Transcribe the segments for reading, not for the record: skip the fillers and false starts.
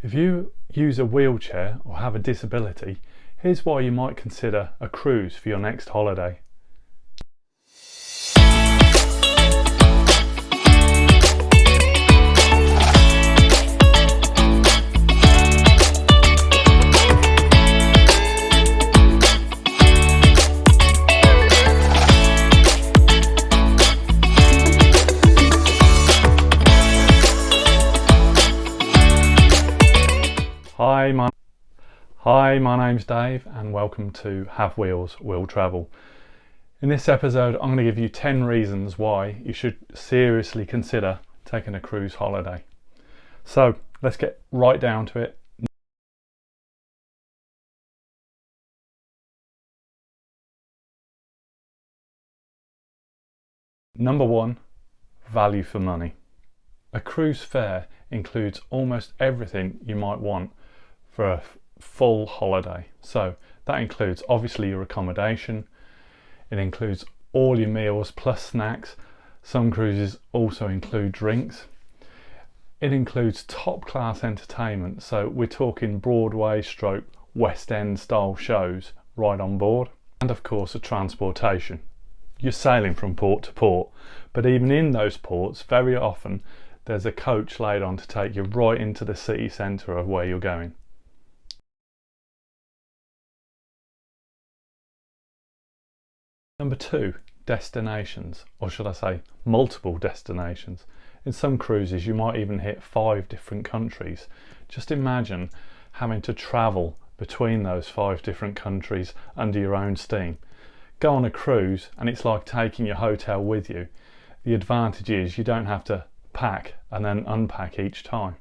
If you use a wheelchair or have a disability, here's why you might consider a cruise for your next holiday. Hi, my name's Dave and welcome to Have Wheels, Will Travel. In this episode I'm going to give you 10 reasons why you should seriously consider taking a cruise holiday. So let's get right down to it. Number 1, value for money. A cruise fare includes almost everything you might want for a full holiday. So that includes obviously your accommodation, it includes all your meals plus snacks. Some cruises also include drinks. It includes top class entertainment, so we're talking Broadway stroke West End style shows right on board. And of course the transportation. You're sailing from port to port, but even in those ports very often there's a coach laid on to take you right into the city centre of where you're going. Number 2, destinations, or should I say multiple destinations. In some cruises you might even hit 5 different countries. Just imagine having to travel between those 5 different countries under your own steam. Go on a cruise and it's like taking your hotel with you. The advantage is you don't have to pack and then unpack each time.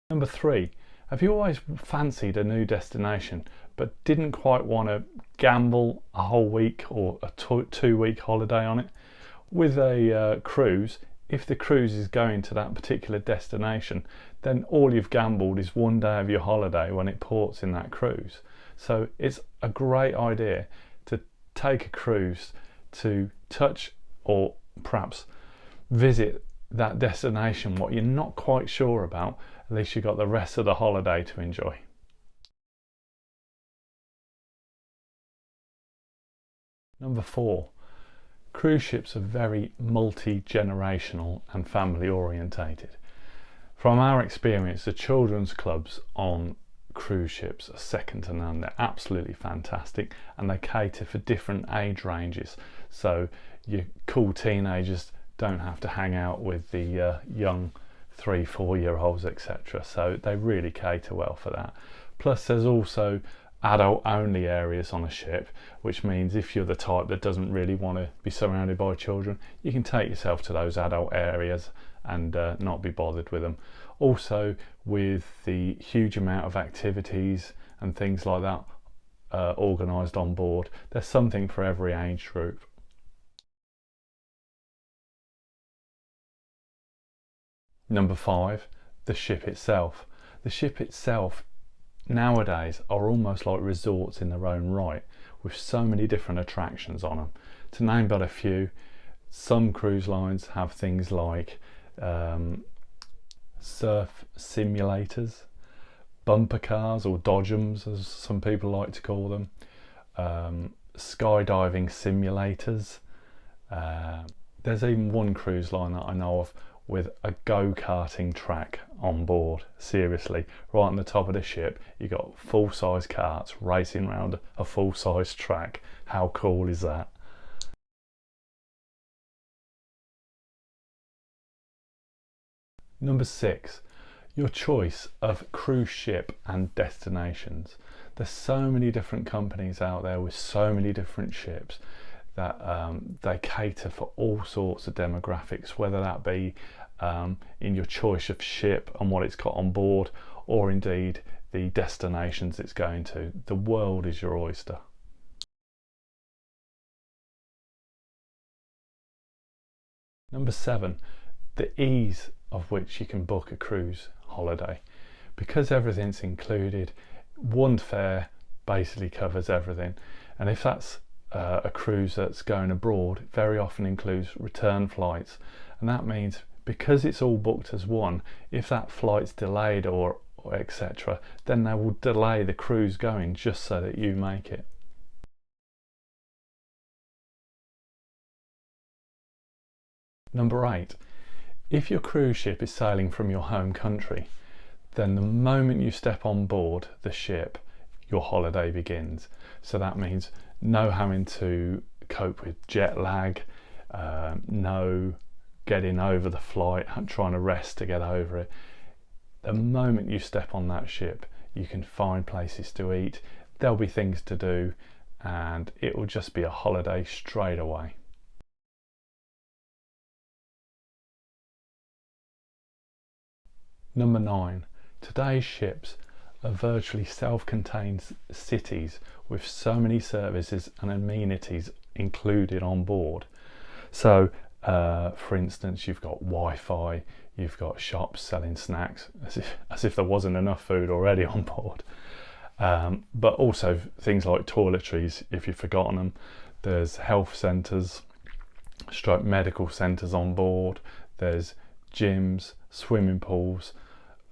Number 3, have you always fancied a new destination but didn't quite want to gamble a whole week or a 2-week holiday on it? With a cruise, if the cruise is going to that particular destination, then all you've gambled is 1 day of your holiday when it ports in that cruise. So it's a great idea to take a cruise to touch or perhaps visit that destination what you're not quite sure about. At least you've got the rest of the holiday to enjoy. Number 4, cruise ships are very multi-generational and family orientated. From our experience, the children's clubs on cruise ships are second to none. They're absolutely fantastic and they cater for different age ranges. So your cool teenagers don't have to hang out with the young 3-4 year olds, etc. So they really cater well for that. Plus there's also adult only areas on a ship, which means if you're the type that doesn't really want to be surrounded by children, you can take yourself to those adult areas and not be bothered with them. Also, with the huge amount of activities and things like that organised on board, there's something for every age group. Number 5, the ship itself. The ship itself nowadays are almost like resorts in their own right, with so many different attractions on them. To name but a few, some cruise lines have things like surf simulators, bumper cars or dodgems as some people like to call them, skydiving simulators. There's even one cruise line that I know of with a go-karting track on board. Seriously, right on the top of the ship you got full-size karts racing around a full-size track. How cool is that? Number 6, your choice of cruise ship and destinations. There's so many different companies out there with so many different ships that they cater for all sorts of demographics, whether that be in your choice of ship and what it's got on board, or indeed the destinations it's going to. The world is your oyster. Number 7, the ease of which you can book a cruise holiday. Because everything's included, one fare basically covers everything, and if that's a cruise that's going abroad very often includes return flights, and that means because it's all booked as one, if that flight's delayed or etc., then they will delay the cruise going just so that you make it. Number 8, if your cruise ship is sailing from your home country, then the moment you step on board the ship, your holiday begins. So that means no having to cope with jet lag, no getting over the flight, trying to rest to get over it. The moment you step on that ship, you can find places to eat, there'll be things to do, and it will just be a holiday straight away. Number 9, today's ships are virtually self-contained cities with so many services and amenities included on board. So for instance, you've got Wi-Fi, you've got shops selling snacks, as if there wasn't enough food already on board, but also things like toiletries if you've forgotten them. There's health centres, stroke medical centres on board, there's gyms, swimming pools,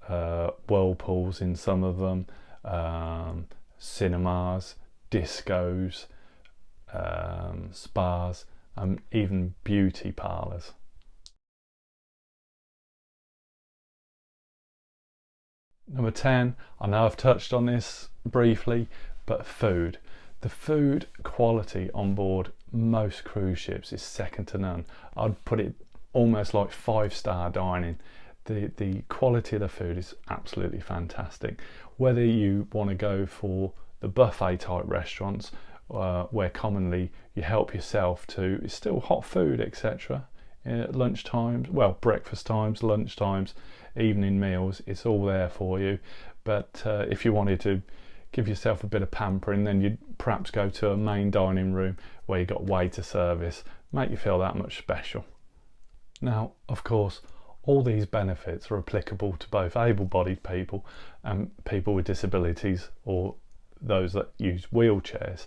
whirlpools in some of them, cinemas, discos, spas, and even beauty parlours. Number 10, I know I've touched on this briefly, but food. The food quality on board most cruise ships is second to none. I'd put it almost like 5-star dining. The quality of the food is absolutely fantastic. Whether you want to go for the buffet type restaurants, where commonly you help yourself to, it's still hot food, etc. Lunch times, well, breakfast times, lunch times, evening meals, it's all there for you. But if you wanted to give yourself a bit of pampering, then you'd perhaps go to a main dining room where you've got waiter service, make you feel that much special. Now, of course, all these benefits are applicable to both able-bodied people and people with disabilities or those that use wheelchairs.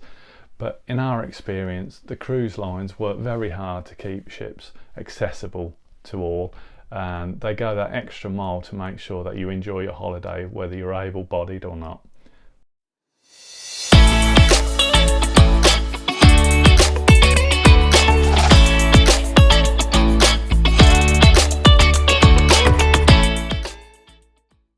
But in our experience, the cruise lines work very hard to keep ships accessible to all, and they go that extra mile to make sure that you enjoy your holiday, whether you're able-bodied or not.